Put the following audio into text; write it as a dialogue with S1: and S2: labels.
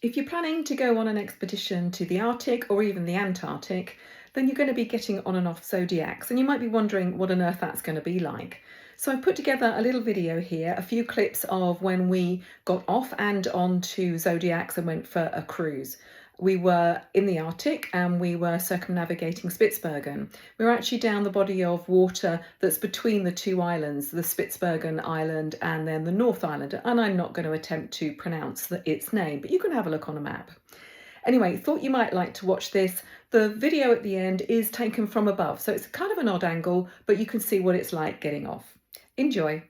S1: If you're planning to go on an expedition to the Arctic or even the Antarctic, then you're going to be getting on and off Zodiacs, and you might be wondering what on earth that's going to be like. So I've put together a little video here, a few clips of when we got off and on to Zodiacs and went for a cruise. We were in the Arctic and we were circumnavigating Spitsbergen. We were actually down the body of water that's between the two islands, the Spitsbergen Island and then the North Island. And I'm not going to attempt to pronounce its name, but you can have a look on a map. Anyway, thought you might like to watch this. The video at the end is taken from above, so it's kind of an odd angle, but you can see what it's like getting off. Enjoy.